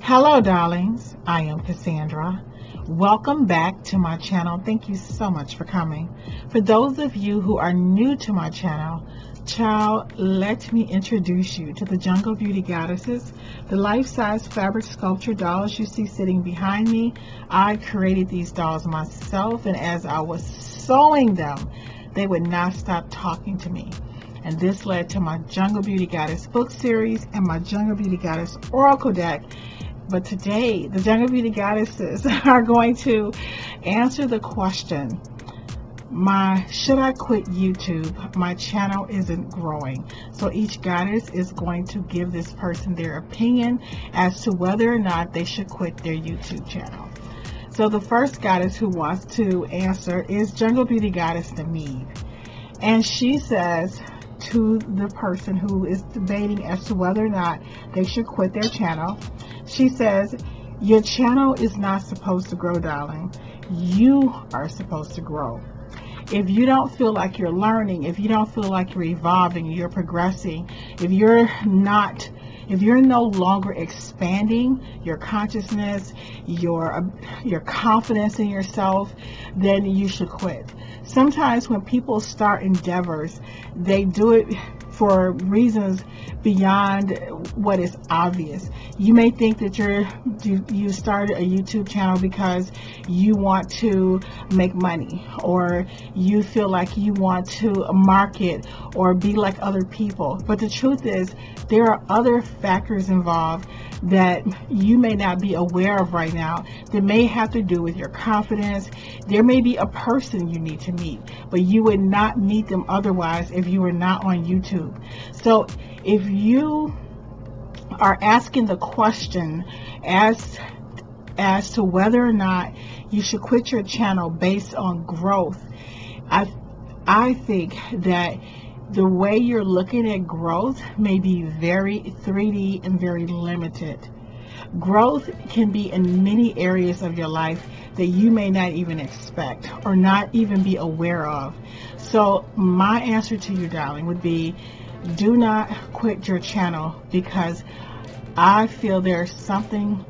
Hello, darlings. I am Cassandra. Welcome back to my channel. Thank you so much for coming. For those of you who are new to my channel, let me introduce you to the Jungle Beauty Goddesses, the life-size fabric sculpture dolls you see sitting behind me. I created these dolls myself, and as I was sewing them, they would not stop talking to me. And this led to my Jungle Beauty Goddess book series and my Jungle Beauty Goddess Oracle deck. But today, the Jungle Beauty Goddesses are going to answer the question, should I quit YouTube? My channel isn't growing. So each goddess is going to give this person their opinion as to whether or not they should quit their YouTube channel. So the first goddess who wants to answer is Jungle Beauty Goddess Namib. And she says to the person who is debating as to whether or not they should quit their channel, she says, your channel is not supposed to grow, darling. You are supposed to grow. If you don't feel like you're learning, if you don't feel like you're evolving, you're progressing, if you're no longer expanding your consciousness, your confidence in yourself, then you should quit. Sometimes when people start endeavors, they do it for reasons beyond what is obvious. You may think that you started a YouTube channel because you want to make money, or you feel like you want to market or be like other people. But the truth is, there are other factors involved that you may not be aware of right now that may have to do with your confidence. There may be a person you need to meet, but you would not meet them otherwise if you were not on YouTube. So if you are asking the question as to whether or not you should quit your channel based on growth, I think that the way you're looking at growth may be very 3D and very limited. Growth can be in many areas of your life that you may not even expect or not even be aware of. So my answer to you, darling, would be, do not quit your channel, because I feel there's something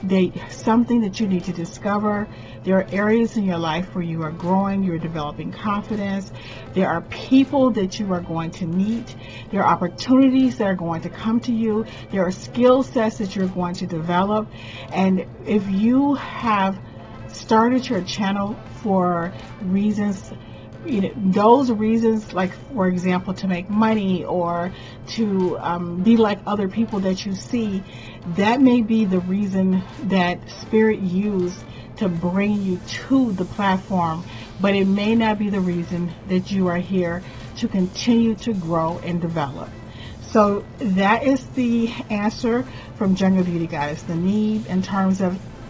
that you need to discover. There are areas in your life where you are growing, you're developing confidence. There are people that you are going to meet. There are opportunities that are going to come to you. There are skill sets that you're going to develop. And if you have started your channel for reasons, those reasons, like, for example, to make money or to be like other people that you see, that may be the reason that Spirit used to bring you to the platform, but it may not be the reason that you are here to continue to grow and develop. So that is the answer from Jungle Beauty Goddess Namib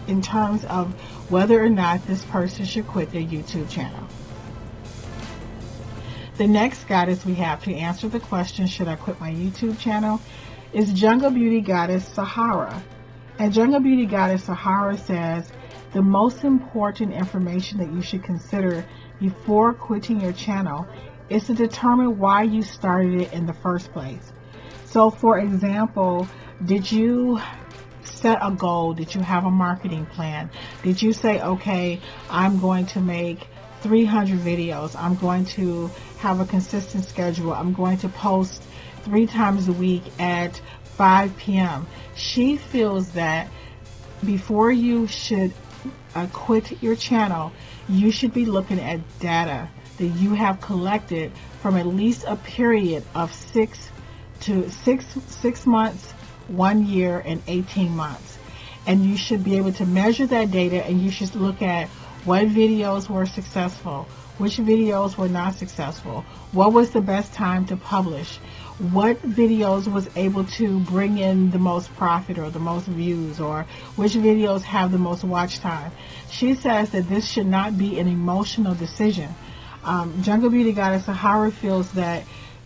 in terms of whether or not this person should quit their YouTube channel. The next goddess we have to answer the question, should I quit my YouTube channel, is Jungle Beauty Goddess Sahara. And Jungle Beauty Goddess Sahara says, the most important information that you should consider before quitting your channel is to determine why you started it in the first place. So, for example, did you set a goal? Did you have a marketing plan? Did you say, okay, I'm going to make 300 videos. I'm going to have a consistent schedule. I'm going to post 3 times a week at 5 p.m. She feels that before you should quit your channel, you should be looking at data that you have collected from at least a period of 6 months, 1 year, and 18 months. And you should be able to measure that data, and you should look at what videos were successful, which videos were not successful, what was the best time to publish, what videos was able to bring in the most profit or the most views, or which videos have the most watch time. She says that this should not be an emotional decision. Jungle Beauty Goddess Sahara feels that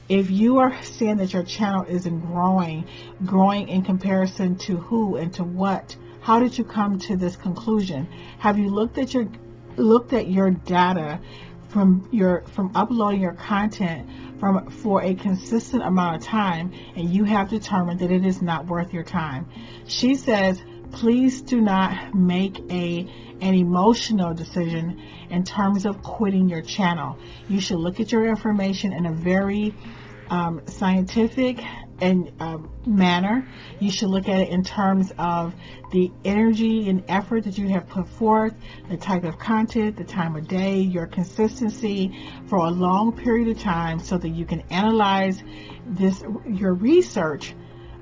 if you are seeing that your channel isn't growing in comparison to who and to what, how did you come to this conclusion? Have you looked at your data from uploading your content for a consistent amount of time, and you have determined that it is not worth your time. She says, please do not make an emotional decision in terms of quitting your channel. You should look at your information in a very scientific and manner. You should look at it in terms of the energy and effort that you have put forth, the type of content, the time of day, your consistency for a long period of time, so that you can analyze your research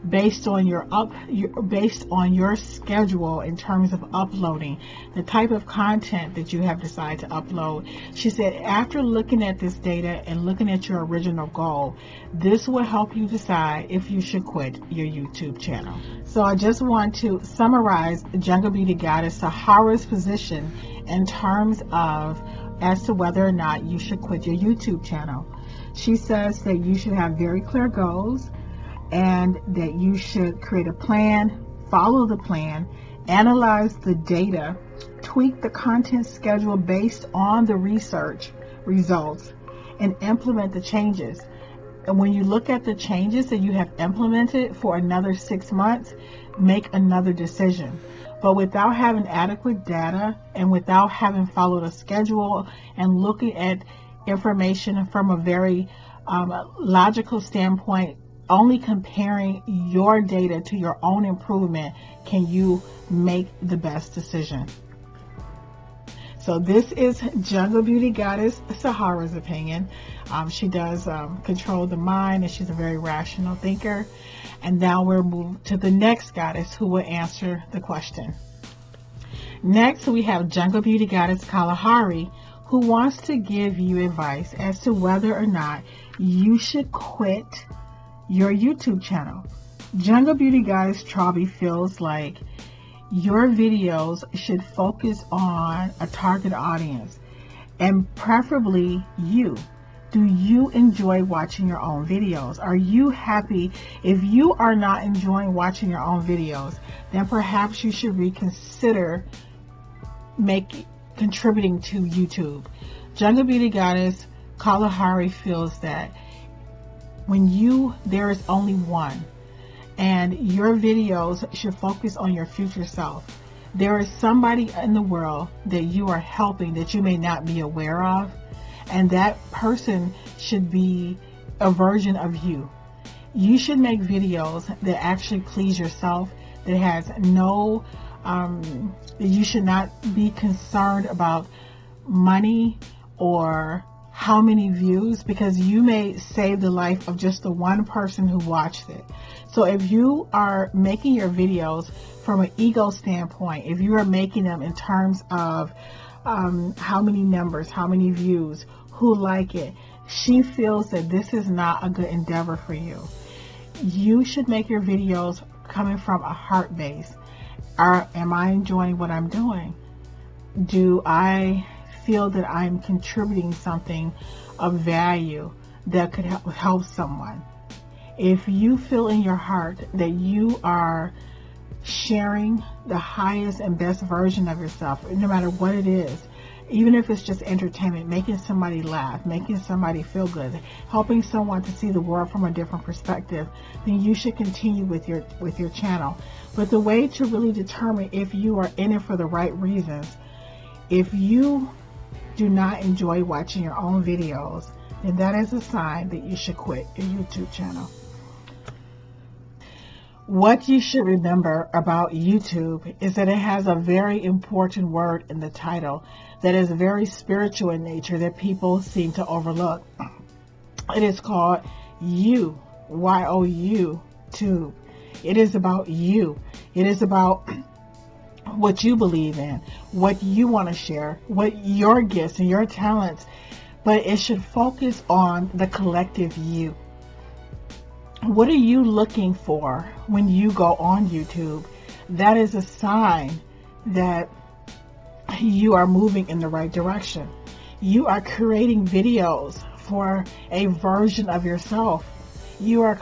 based on your schedule in terms of uploading, the type of content that you have decided to upload. She said, after looking at this data and looking at your original goal, this will help you decide if you should quit your YouTube channel. So I just want to summarize Jungle Beauty Goddess Sahara's position in terms of as to whether or not you should quit your YouTube channel. She says that you should have very clear goals, and that you should create a plan, follow the plan, analyze the data, tweak the content schedule based on the research results, and implement the changes. And when you look at the changes that you have implemented for another 6 months, make another decision. But without having adequate data and without having followed a schedule and looking at information from a very logical standpoint, only comparing your data to your own improvement can you make the best decision. So this is Jungle Beauty Goddess Sahara's opinion. She does control the mind, and she's a very rational thinker. And now we'll move to the next goddess who will answer the question. Next, we have Jungle Beauty Goddess Kalahari, who wants to give you advice as to whether or not you should quit your YouTube channel. Jungle Beauty Goddess Chalbi feels like your videos should focus on a target audience, and preferably you. Do you enjoy watching your own videos? Are you happy? If you are not enjoying watching your own videos, then perhaps you should reconsider contributing to YouTube. Jungle Beauty Goddess Kalahari feels that there is only one, and your videos should focus on your future self. There is somebody in the world that you are helping that you may not be aware of, and that person should be a version of you. You should make videos that actually please yourself, that has you should not be concerned about money or how many views, because you may save the life of just the one person who watched it. So if you are making your videos from an ego standpoint, if you are making them in terms of how many numbers, how many views, who like it, she feels that this is not a good endeavor for you. You should make your videos coming from a heart base. Am I enjoying what I'm doing? Do I feel that I'm contributing something of value that could help someone? If you feel in your heart that you are sharing the highest and best version of yourself, no matter what it is, even if it's just entertainment, making somebody laugh, making somebody feel good, helping someone to see the world from a different perspective, then you should continue with your channel. But the way to really determine if you are in it for the right reasons, if you do not enjoy watching your own videos, then that is a sign that you should quit your YouTube channel. What you should remember about YouTube is that it has a very important word in the title that is very spiritual in nature that people seem to overlook. It is called You, Y-O-U, Tube. It is about you. It is about what you believe in, what you want to share, what your gifts and your talents, but it should focus on the collective you. What are you looking for when you go on YouTube? That is a sign that you are moving in the right direction. You are creating videos for a version of yourself. You are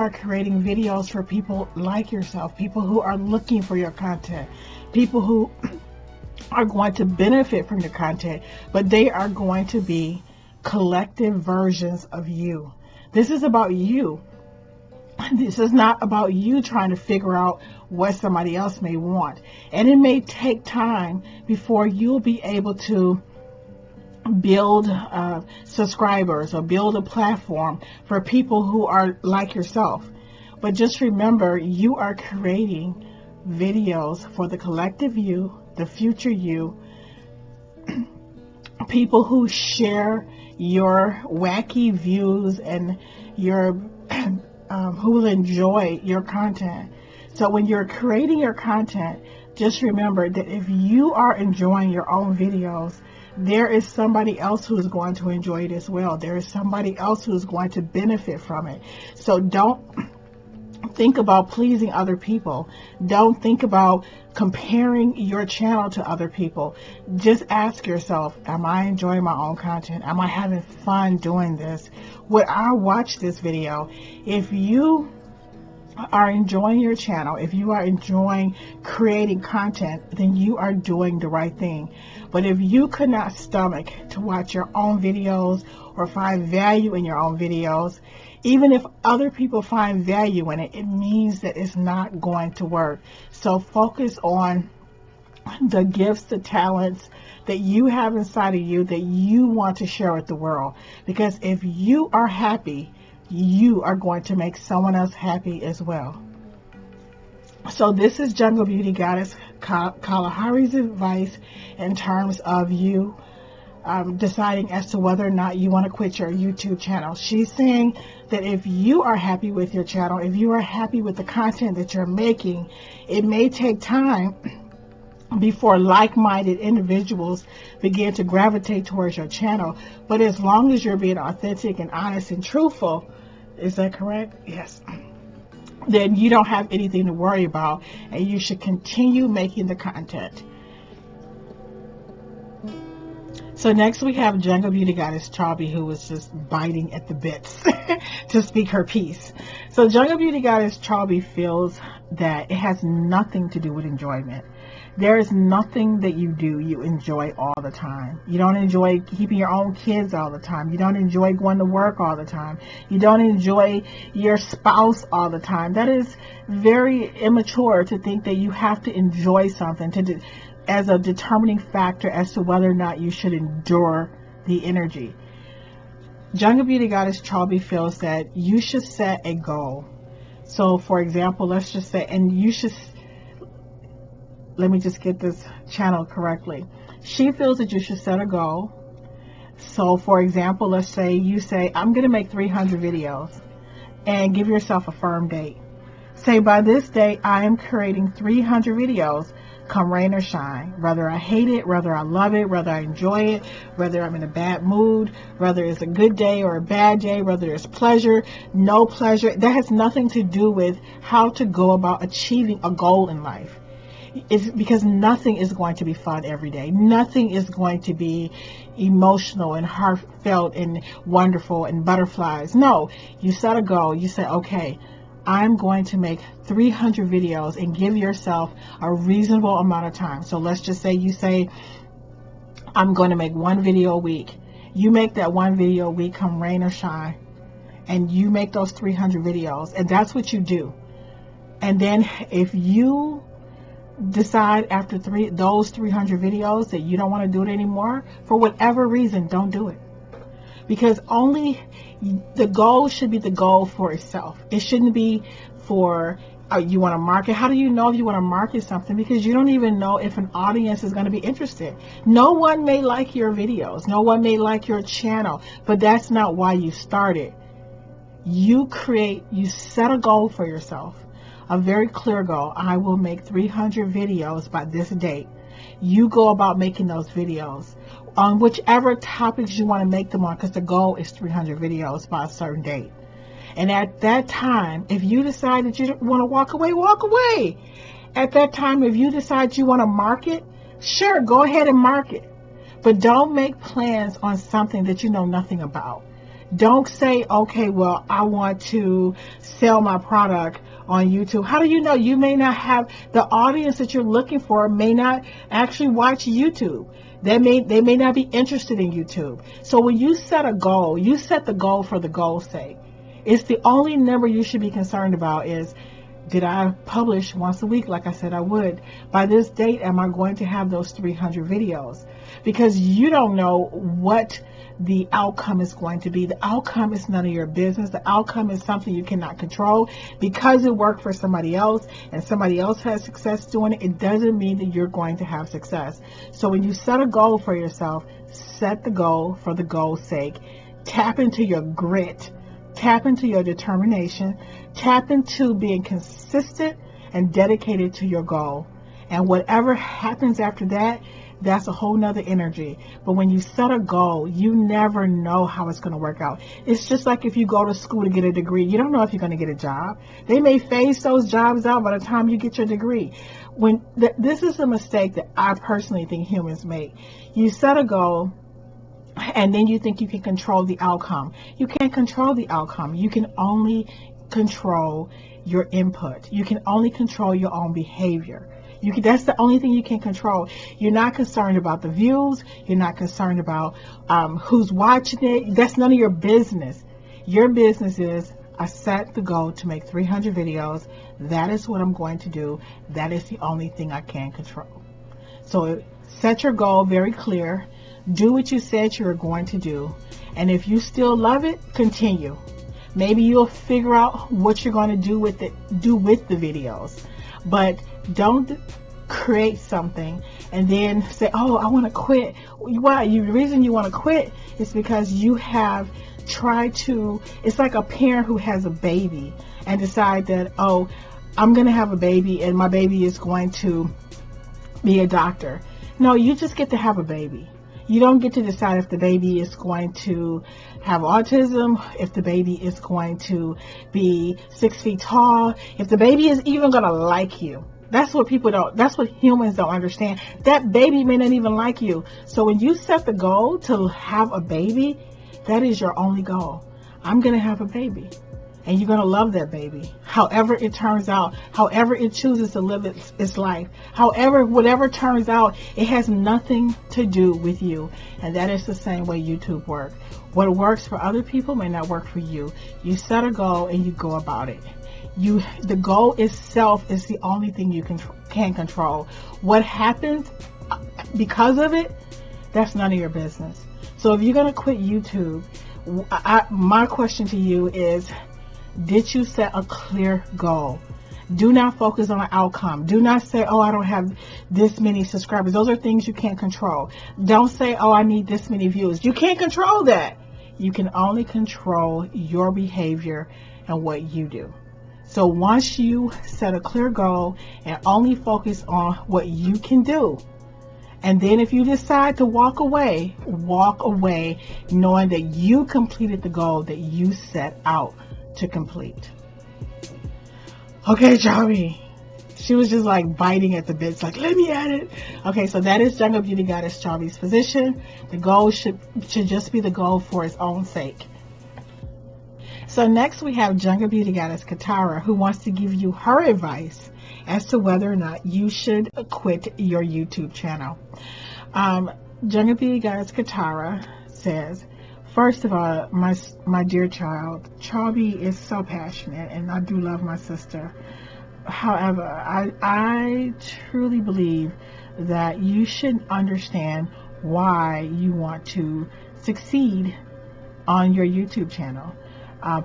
creating videos for people like yourself, people who are looking for your content, people who are going to benefit from your content, but they are going to be collective versions of you. This is about you. This is not about you trying to figure out what somebody else may want. And it may take time before you'll be able to build subscribers or build a platform for people who are like yourself. But just remember, you are creating videos for the collective you, the future you, people who share your wacky views and your who will enjoy your content. So when you're creating your content, just remember that if you are enjoying your own videos, there is somebody else who is going to enjoy it as well. There is somebody else who is going to benefit from it. So don't think about pleasing other people. Don't think about comparing your channel to other people. Just ask yourself, am I enjoying my own content? Am I having fun doing this? Would I watch this video? If you are enjoying your channel, if you are enjoying creating content, then you are doing the right thing. But if you could not stomach to watch your own videos or find value in your own videos, even if other people find value in it, it means that it's not going to work. So focus on the gifts, the talents that you have inside of you that you want to share with the world. Because if you are happy, you are going to make someone else happy as well. So this is Jungle Beauty Goddess Kalahari's advice in terms of you deciding as to whether or not you want to quit your YouTube channel. She's saying that if you are happy with your channel, if you are happy with the content that you're making, it may take time before like-minded individuals begin to gravitate towards your channel. But as long as you're being authentic and honest and truthful, is that correct? Yes. Then you don't have anything to worry about, and you should continue making the content. So next we have Jungle Beauty Goddess Chalbi, who was just biting at the bits to speak her piece. So Jungle Beauty Goddess Chalbi feels that it has nothing to do with enjoyment. There is nothing that you do you enjoy all the time. You don't enjoy keeping your own kids all the time. You don't enjoy going to work all the time. You don't enjoy your spouse all the time. That is very immature to think that you have to enjoy something as a determining factor as to whether or not you should endure the energy. Jungle Beauty Goddess Chalbi feels that you should set a goal. So for example, let's just say, and you should, let me just get this channel correctly. She feels that you should set a goal. So for example, let's say you say, I'm going to make 300 videos, and give yourself a firm date. Say by this day, I am creating 300 videos. Come rain or shine, whether I hate it, whether I love it, whether I enjoy it, whether I'm in a bad mood, whether it's a good day or a bad day, whether there's pleasure, no pleasure. That has nothing to do with how to go about achieving a goal in life. It's because nothing is going to be fun every day. Nothing is going to be emotional and heartfelt and wonderful and butterflies. No, you set a goal. You say, okay, I'm going to make 300 videos, and give yourself a reasonable amount of time. So let's just say you say, I'm going to make one video a week. You make that one video a week, come rain or shine, and you make those 300 videos, and that's what you do. And then if you decide after those 300 videos that you don't want to do it anymore, for whatever reason, don't do it. Because only the goal should be the goal for itself. It shouldn't be for you want to market. How do you know if you want to market something? Because you don't even know if an audience is going to be interested. No one may like your videos. No one may like your channel. But that's not why you started. You set a goal for yourself. A very clear goal. I will make 300 videos by this date. You go about making those videos on whichever topics you want to make them on, because the goal is 300 videos by a certain date. And at that time, if you decide that you want to walk away, walk away. At that time, if you decide you want to market, sure, go ahead and market. But don't make plans on something that you know nothing about. Don't say, okay, well, I want to sell my product on YouTube. How do you know? You may not have the audience that you're looking for, may not actually watch YouTube. They may not be interested in YouTube. So when you set a goal, you set the goal for the goal's sake. It's the only number you should be concerned about is, did I publish once a week like I said I would? By this date, am I going to have those 300 videos? Because you don't know what the outcome is going to be. The outcome is none of your business. The outcome is something you cannot control. Because it worked for somebody else and somebody else has success doing it, it doesn't mean that you're going to have success. So when you set a goal for yourself, set the goal for the goal's sake. Tap into your grit. Tap into your determination. Tap into being consistent and dedicated to your goal. And whatever happens after that, that's a whole nother energy. But when you set a goal, you never know how it's going to work out. It's just like if you go to school to get a degree, you don't know if you're going to get a job. They may phase those jobs out by the time you get your degree. This is a mistake that I personally think humans make. You set a goal, and then you think you can control the outcome. You can't control the outcome. You can only control your input. You can only control your own behavior. That's the only thing you can control. You're not concerned about the views. You're not concerned about who's watching it. That's none of your business. Your business is, I set the goal to make 300 videos. That is what I'm going to do. That is the only thing I can control. So set your goal very clear. Do what you said you were going to do. And if you still love it, continue. Maybe you'll figure out what you're going to do with the videos. But don't create something and then say, oh, I want to quit. Why? The reason you want to quit is because you have tried to, it's like a parent who has a baby and decide that, oh, I'm going to have a baby and my baby is going to be a doctor. No, you just get to have a baby. You don't get to decide if the baby is going to have autism, if the baby is going to be 6 feet tall, if the baby is even going to like you. That's what humans don't understand. That baby may not even like you. So when you set the goal to have a baby, that is your only goal. I'm going to have a baby. And you're going to love that baby. However it turns out, however it chooses to live its life, whatever turns out, it has nothing to do with you. And that is the same way YouTube works. What works for other people may not work for you. You set a goal and you go about it. The goal itself is the only thing you can control. What happens because of it, that's none of your business. So if you're going to quit YouTube, my question to you is, did you set a clear goal? Do not focus on the outcome. Do not say, oh, I don't have this many subscribers. Those are things you can't control. Don't say, oh, I need this many views. You can't control that. You can only control your behavior and what you do. So once you set a clear goal and only focus on what you can do, and then if you decide to walk away knowing that you completed the goal that you set out to complete. Okay, Chalbi. She was just like biting at the bits, like, let me at it. Okay, so that is Jungle Beauty Goddess Chalbi's position. The goal should just be the goal for its own sake. So next we have Jungle Beauty Goddess Katara, who wants to give you her advice as to whether or not you should quit your YouTube channel. Jungle Beauty Goddess Katara says, first of all, my dear child, Chalbi is so passionate, and I do love my sister. However, I truly believe that you should understand why you want to succeed on your YouTube channel.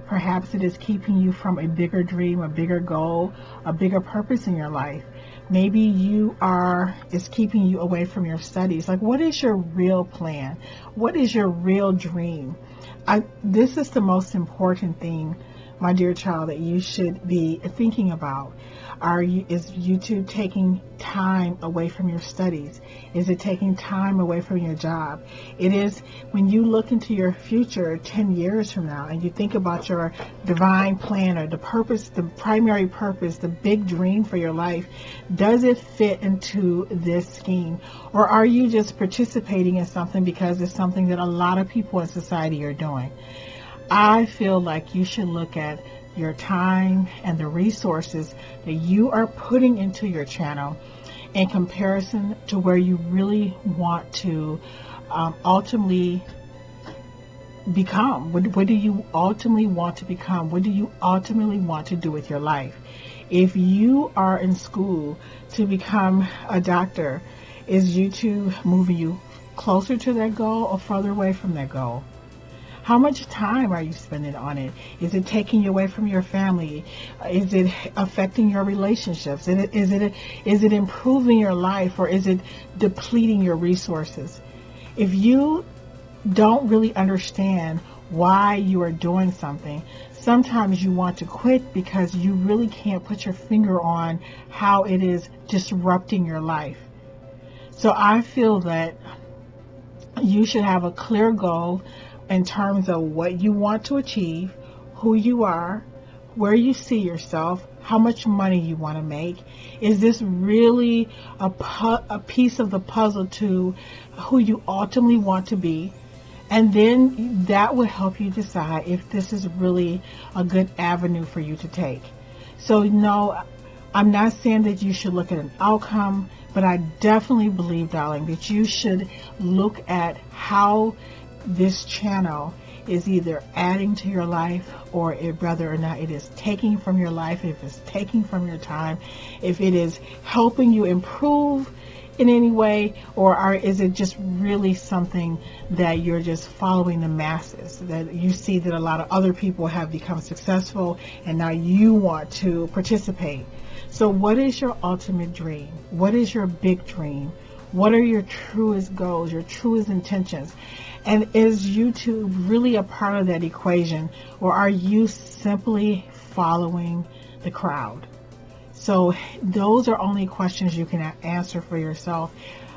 Perhaps it is keeping you from a bigger dream, a bigger goal, a bigger purpose in your life. Maybe it's keeping you away from your studies. Like, what is your real plan? What is your real dream? This is the most important thing, my dear child, that you should be thinking about. Is YouTube taking time away from your studies? Is it taking time away from your job? It is, when you look into your future 10 years from now and you think about your divine plan or the purpose, the primary purpose, the big dream for your life, does it fit into this scheme? Or are you just participating in something because it's something that a lot of people in society are doing? I feel like you should look at your time and the resources that you are putting into your channel in comparison to where you really want to ultimately become. What do you ultimately want to become? What do you ultimately want to do with your life? If you are in school to become a doctor, is YouTube moving you closer to that goal or further away from that goal? How much time are you spending on it? Is it taking you away from your family? Is it affecting your relationships? Is it improving your life, or is it depleting your resources? If you don't really understand why you are doing something, sometimes you want to quit because you really can't put your finger on how it is disrupting your life. So I feel that you should have a clear goal in terms of what you want to achieve, who you are, where you see yourself, how much money you want to make. Is this really a piece of the puzzle to who you ultimately want to be? And then that will help you decide if this is really a good avenue for you to take. So no, I'm not saying that you should look at an outcome, but I definitely believe, darling, that you should look at how this channel is either adding to your life, or whether or not it is taking from your life, if it's taking from your time, if it is helping you improve in any way, or is it just really something that you're just following the masses, that you see that a lot of other people have become successful and now you want to participate. So what is your ultimate dream? What is your big dream? What are your truest goals, your truest intentions? And is YouTube really a part of that equation, or are you simply following the crowd? So those are only questions you can answer for yourself.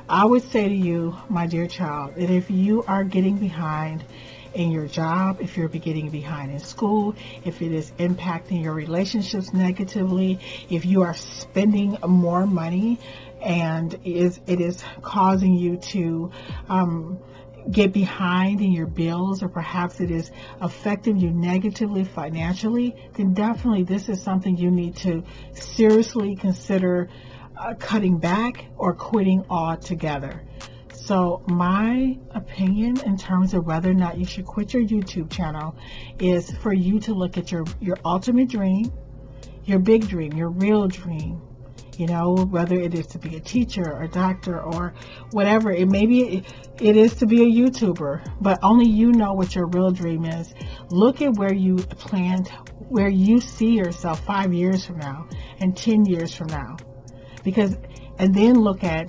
I would say to you, my dear child, that if you are getting behind in your job, if you're getting behind in school, if it is impacting your relationships negatively, if you are spending more money and it is causing you to get behind in your bills, or perhaps it is affecting you negatively financially, then definitely this is something you need to seriously consider cutting back or quitting altogether. So my opinion in terms of whether or not you should quit your YouTube channel is for you to look at your ultimate dream, your big dream, your real dream. You know, whether it is to be a teacher or a doctor or whatever, it is to be a YouTuber, but only you know what your real dream is. Look at where you planned, where you see yourself 5 years from now and 10 years from now, and then look at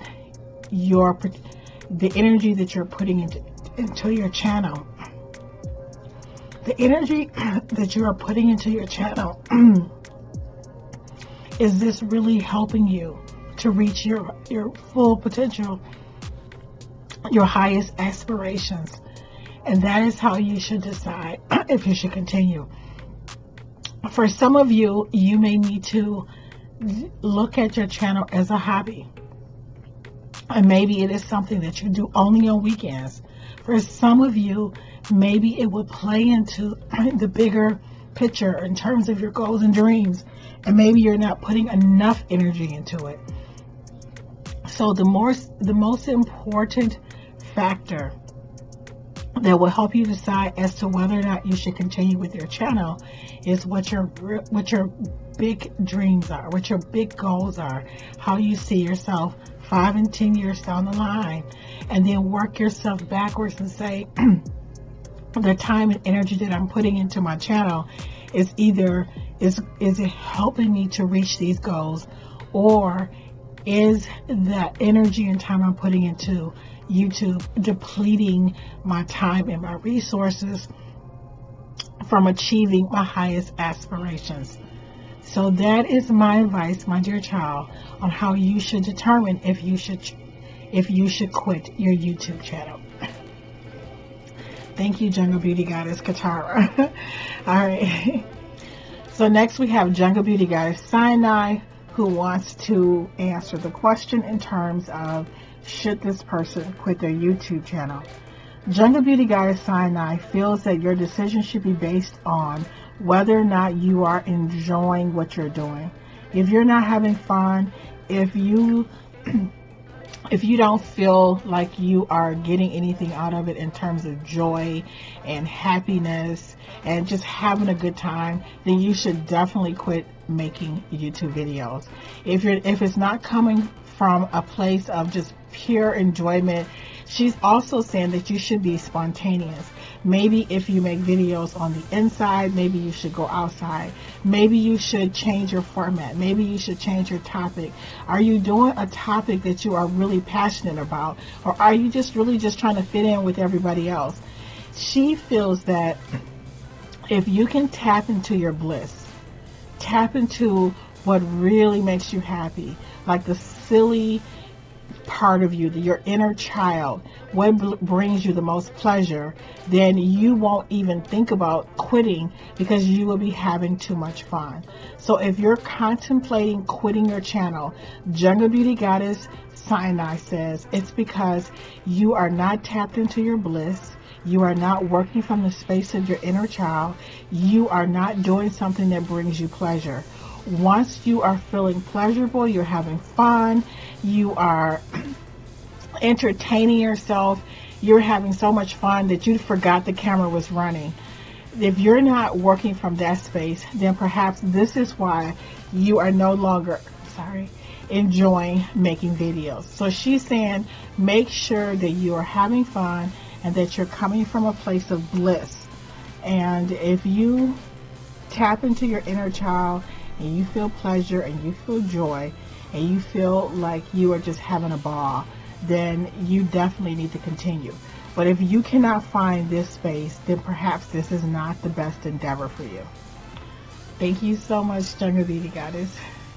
the energy that you're putting into your channel. The energy that you are putting into your channel. Is this really helping you to reach your full potential, your highest aspirations? And that is how you should decide if you should continue. For some of you, you may need to look at your channel as a hobby. And maybe it is something that you do only on weekends. For some of you, maybe it will play into the bigger picture in terms of your goals and dreams, and maybe you're not putting enough energy into it. So the most important factor that will help you decide as to whether or not you should continue with your channel is what your big dreams are, what your big goals are, how you see yourself 5 and 10 years down the line, and then work yourself backwards and say, the time and energy that I'm putting into my channel is it helping me to reach these goals, or is that energy and time I'm putting into YouTube depleting my time and my resources from achieving my highest aspirations? So that is my advice, my dear child, on how you should determine if you should quit your YouTube channel. Thank you, Jungle Beauty Goddess Katara. All right. So next we have Jungle Beauty Goddess Sinai, who wants to answer the question in terms of should this person quit their YouTube channel. Jungle Beauty Goddess Sinai feels that your decision should be based on whether or not you are enjoying what you're doing. If you're not having fun, if you don't feel like you are getting anything out of it in terms of joy and happiness and just having a good time, then you should definitely quit making YouTube videos. If it's not coming from a place of just pure enjoyment, she's also saying that you should be spontaneous. Maybe if you make videos on the inside, maybe you should go outside. Maybe you should change your format. Maybe you should change your topic. Are you doing a topic that you are really passionate about? Or are you just really just trying to fit in with everybody else? She feels that if you can tap into your bliss, tap into what really makes you happy, like the silly part of you, your inner child, what brings you the most pleasure, then you won't even think about quitting because you will be having too much fun. So if you're contemplating quitting your channel, Jungle Beauty Goddess Sinai says it's because you are not tapped into your bliss. You are not working from the space of your inner child. You are not doing something that brings you pleasure. Once you are feeling pleasurable, you're having fun, you are entertaining yourself, you're having so much fun that you forgot the camera was running. If you're not working from that space, then perhaps this is why you are no longer, enjoying making videos. So she's saying make sure that you are having fun and that you're coming from a place of bliss. And if you tap into your inner child and you feel pleasure and you feel joy and you feel like you are just having a ball, then you definitely need to continue. But if you cannot find this space, then perhaps this is not the best endeavor for you. Thank you so much, Jungle Beauty Goddess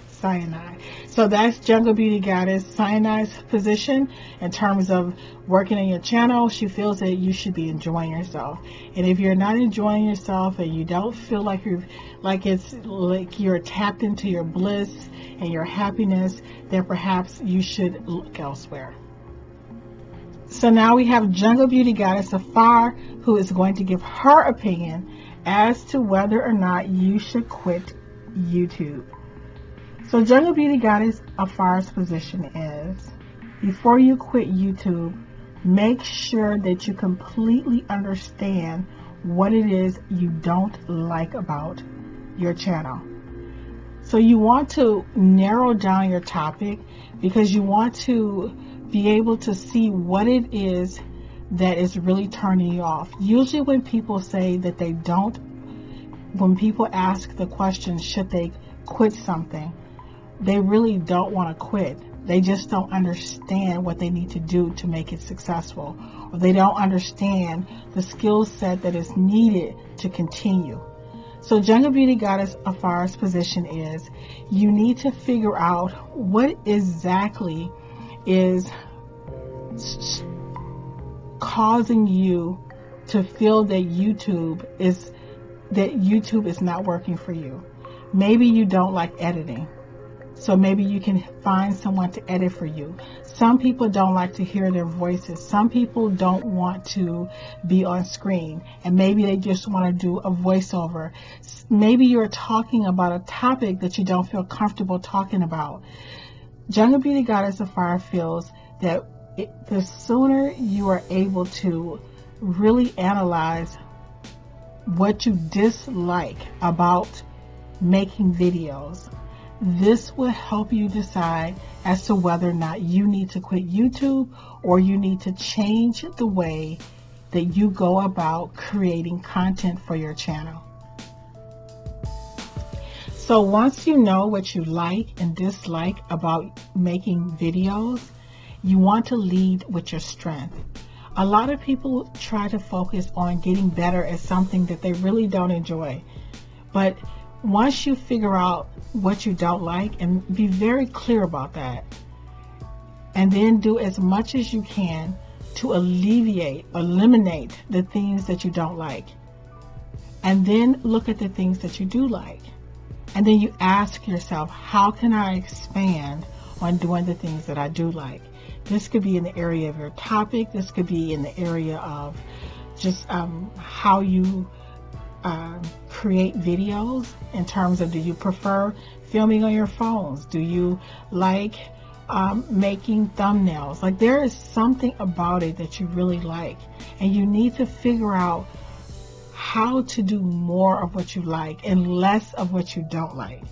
Sinai. So that's Jungle Beauty Goddess Sinai's position in terms of working on your channel. She feels that you should be enjoying yourself. And if you're not enjoying yourself and you don't feel like you're tapped into your bliss and your happiness, then perhaps you should look elsewhere. So now we have Jungle Beauty Goddess Afar, who is going to give her opinion as to whether or not you should quit YouTube. So Jungle Beauty Goddess Afar's position is, before you quit YouTube, make sure that you completely understand what it is you don't like about your channel. So you want to narrow down your topic because you want to be able to see what it is that is really turning you off. Usually when people say that when people ask the question, should they quit something, they really don't want to quit. They just don't understand what they need to do to make it successful. Or they don't understand the skill set that is needed to continue. So Jungle Beauty Goddess Afar's position is, you need to figure out what exactly is causing you to feel that YouTube is not working for you. Maybe you don't like editing. So maybe you can find someone to edit for you. Some people don't like to hear their voices. Some people don't want to be on screen. And maybe they just want to do a voiceover. Maybe you're talking about a topic that you don't feel comfortable talking about. Jungle Beauty Goddess Afar feels that the sooner you are able to really analyze what you dislike about making videos, this will help you decide as to whether or not you need to quit YouTube or you need to change the way that you go about creating content for your channel. So once you know what you like and dislike about making videos, you want to lead with your strength. A lot of people try to focus on getting better at something that they really don't enjoy. But once you figure out what you don't like and be very clear about that, and then do as much as you can to eliminate the things that you don't like, and then look at the things that you do like, and then you ask yourself, how can I expand on doing the things that I do like? This could be in the area of your topic. This could be in the area of just how you create videos, in terms of, do you prefer filming on your phones? Do you like making thumbnails? Like, there is something about it that you really like, and you need to figure out how to do more of what you like and less of what you don't like.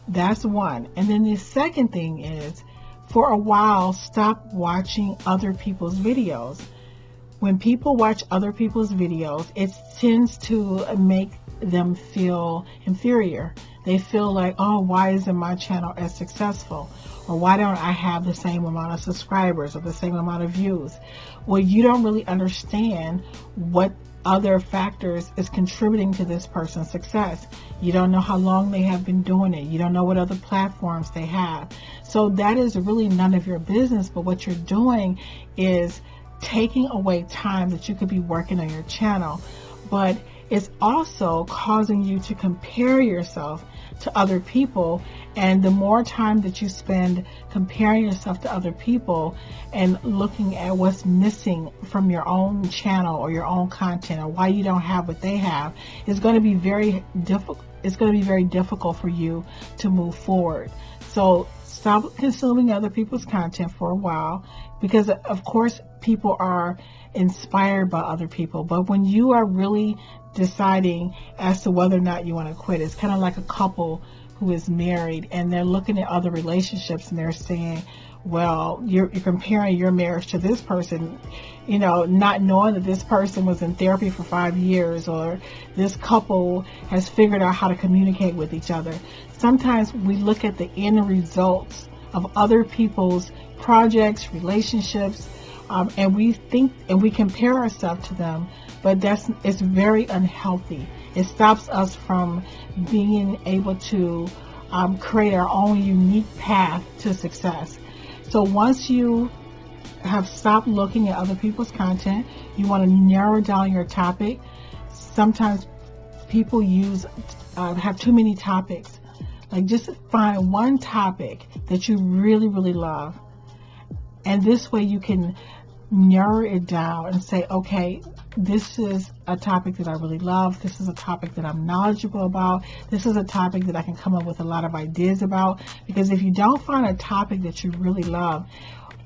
That's one. And then the second thing is, for a while, stop watching other people's videos. When people watch other people's videos, it tends to make them feel inferior. They feel like, oh, why isn't my channel as successful? Or why don't I have the same amount of subscribers or the same amount of views? Well, you don't really understand what other factors is contributing to this person's success. You don't know how long they have been doing it. You don't know what other platforms they have. So that is really none of your business. But what you're doing is taking away time that you could be working on your channel. But it's also causing you to compare yourself to other people. And the more time that you spend comparing yourself to other people and looking at what's missing from your own channel or your own content, or why you don't have what they have, is going to be very difficult. It's going to be very difficult for you to move forward. So stop consuming other people's content for a while, because of course people are inspired by other people. But when you are really deciding as to whether or not you want to quit, it's kind of like a couple who is married and they're looking at other relationships and they're saying, well, you're comparing your marriage to this person, you know, not knowing that this person was in therapy for 5 years, or this couple has figured out how to communicate with each other. Sometimes we look at the end results of other people's projects, relationships, and we think and we compare ourselves to them, but it's very unhealthy. It stops us from being able to create our own unique path to success. So once you have stopped looking at other people's content, you want to narrow down your topic. Sometimes people have too many topics. Like, just find one topic that you really, really love. And this way you can narrow it down and say, okay, this is a topic that I really love. This is a topic that I'm knowledgeable about. This is a topic that I can come up with a lot of ideas about. Because if you don't find a topic that you really love,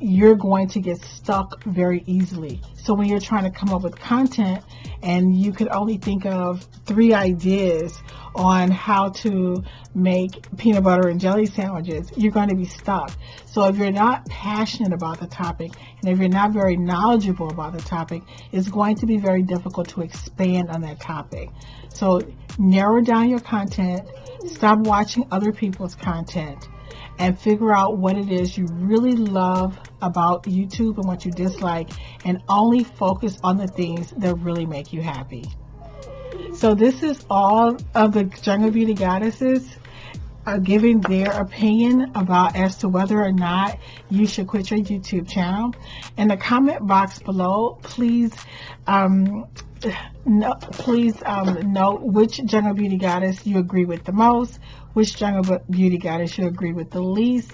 you're going to get stuck very easily. So when you're trying to come up with content and you could only think of 3 ideas on how to make peanut butter and jelly sandwiches, you're going to be stuck. So if you're not passionate about the topic, and if you're not very knowledgeable about the topic, it's going to be very difficult to expand on that topic. So narrow down your content, stop watching other people's content, and figure out what it is you really love about YouTube and what you dislike, and only focus on the things that really make you happy. So this is all of the Jungle Beauty Goddesses giving their opinion about as to whether or not you should quit your YouTube channel. In the comment box below, please note which Jungle Beauty Goddess you agree with the most, which Jungle Beauty Goddess you agree with the least,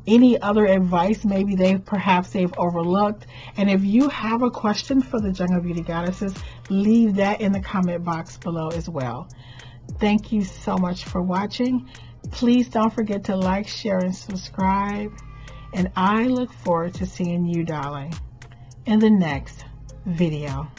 any other advice maybe perhaps they've overlooked. And if you have a question for the Jungle Beauty Goddesses, leave that in the comment box below as well. Thank you so much for watching. Please don't forget to like, share, and subscribe. And I look forward to seeing you, darling, in the next video.